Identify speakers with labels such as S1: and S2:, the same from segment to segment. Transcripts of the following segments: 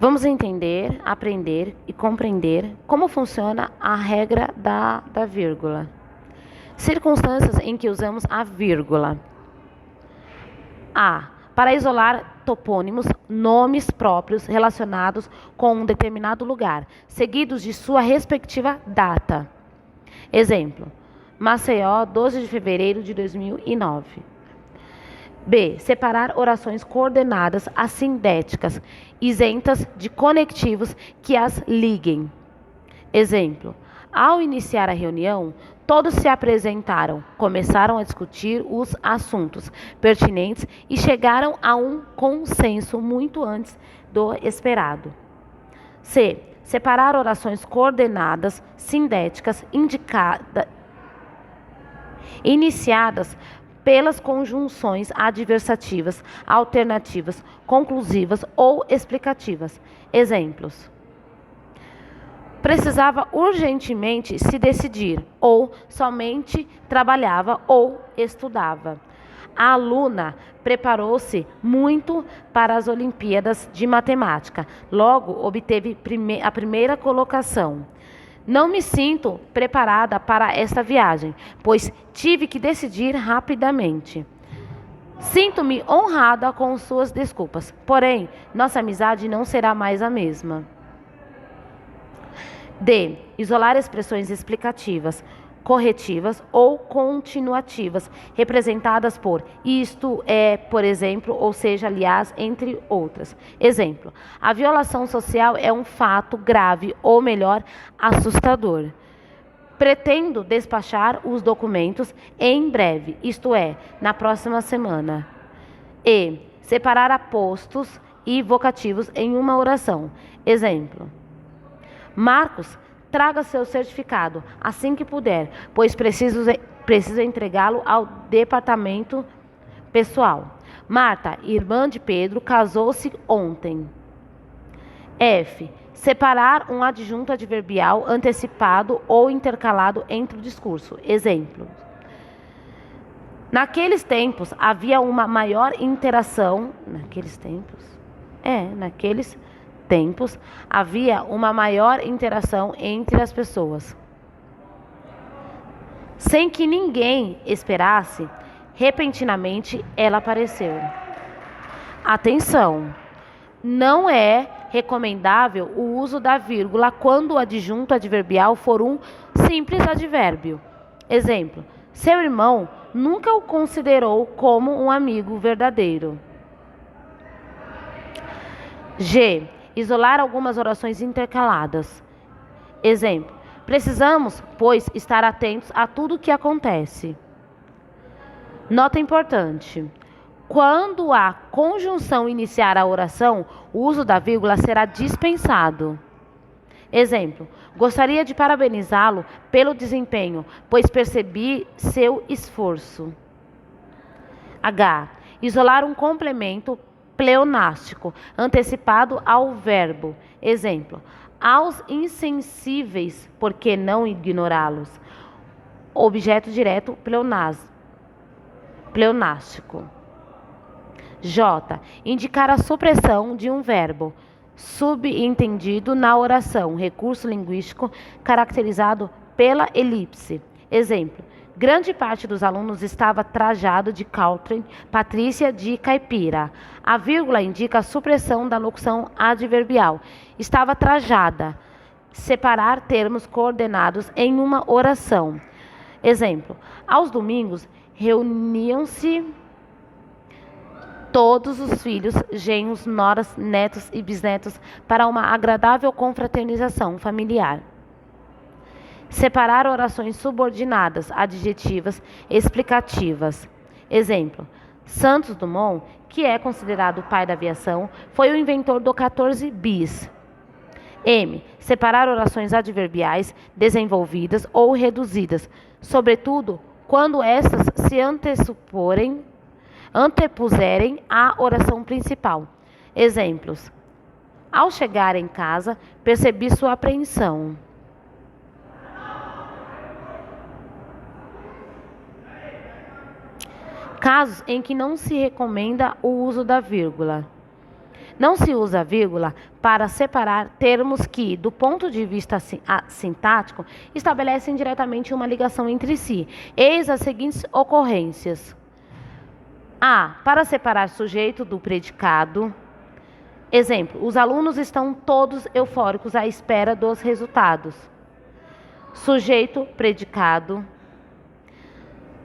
S1: Vamos entender, aprender e compreender como funciona a regra da vírgula. Circunstâncias em que usamos a vírgula. A. Para isolar topônimos, nomes próprios relacionados com um determinado lugar, seguidos de sua respectiva data. Exemplo: Maceió, 12 de fevereiro de 2009. B. Separar orações coordenadas assindéticas, isentas de conectivos que as liguem. Exemplo: ao iniciar a reunião, todos se apresentaram, começaram a discutir os assuntos pertinentes e chegaram a um consenso muito antes do esperado. C. Separar orações coordenadas sindéticas iniciadas pelas conjunções adversativas, alternativas, conclusivas ou explicativas. Exemplos: precisava urgentemente se decidir, ou somente trabalhava ou estudava. A aluna preparou-se muito para as Olimpíadas de Matemática, logo obteve a primeira colocação. Não me sinto preparada para esta viagem, pois tive que decidir rapidamente. Sinto-me honrada com suas desculpas, porém, nossa amizade não será mais a mesma. D. Isolar expressões explicativas, corretivas ou continuativas, representadas por isto, é, por exemplo, ou seja, aliás, entre outras. Exemplo: a violação social é um fato grave, ou melhor, assustador. Pretendo despachar os documentos em breve, isto é, na próxima semana. E. Separar apostos e vocativos em uma oração. Exemplo: Marcos, traga seu certificado assim que puder, pois preciso entregá-lo ao departamento pessoal. Marta, irmã de Pedro, casou-se ontem. F. Separar um adjunto adverbial antecipado ou intercalado entre o discurso. Exemplo: naqueles tempos havia uma maior interação. Naqueles tempos havia uma maior interação entre as pessoas. Sem que ninguém esperasse, repentinamente ela apareceu. Atenção! Não é recomendável o uso da vírgula quando o adjunto adverbial for um simples advérbio. Exemplo: seu irmão nunca o considerou como um amigo verdadeiro. G. Isolar algumas orações intercaladas. Exemplo: precisamos, pois, estar atentos a tudo o que acontece. Nota importante: quando a conjunção iniciar a oração, o uso da vírgula será dispensado. Exemplo: gostaria de parabenizá-lo pelo desempenho, pois percebi seu esforço. H. Isolar um complemento pleonástico antecipado ao verbo. Exemplo: aos insensíveis, por que não ignorá-los? Objeto direto pleonástico. J. Indicar a supressão de um verbo subentendido na oração, recurso linguístico caracterizado pela elipse. Exemplo: grande parte dos alunos estava trajado de Caltrim, Patrícia de caipira. A vírgula indica a supressão da locução adverbial. Estava trajada. Separar termos coordenados em uma oração. Exemplo: aos domingos reuniam-se todos os filhos, genros, noras, netos e bisnetos para uma agradável confraternização familiar. Separar orações subordinadas, adjetivas, explicativas. Exemplo: Santos Dumont, que é considerado o pai da aviação, foi o inventor do 14 bis. M. Separar orações adverbiais desenvolvidas ou reduzidas, sobretudo quando estas se antepuserem à oração principal. Exemplos: ao chegar em casa, percebi sua apreensão. Casos em que não se recomenda o uso da vírgula. Não se usa vírgula para separar termos que, do ponto de vista sintático, estabelecem diretamente uma ligação entre si. Eis as seguintes ocorrências. A. Para separar sujeito do predicado. Exemplo, os alunos estão todos eufóricos à espera dos resultados. Sujeito, predicado.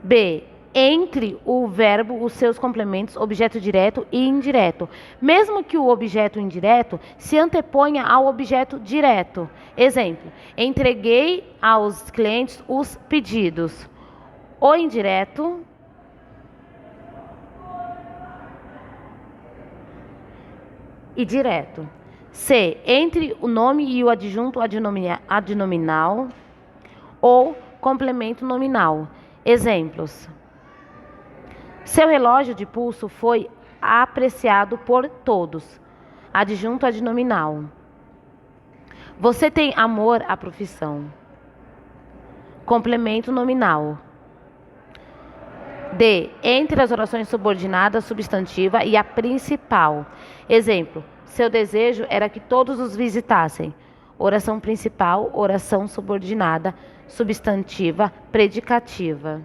S1: B. Entre o verbo, os seus complementos, objeto direto e indireto, mesmo que o objeto indireto se anteponha ao objeto direto. Exemplo, entreguei aos clientes os pedidos. O indireto e direto. C. Entre o nome e o adjunto adnominal ou complemento nominal. Exemplos. Seu relógio de pulso foi apreciado por todos. Adjunto adnominal. Você tem amor à profissão. Complemento nominal. D. Entre as orações subordinadas, substantiva e a principal. Exemplo. Seu desejo era que todos os visitassem. Oração principal, oração subordinada, substantiva, predicativa.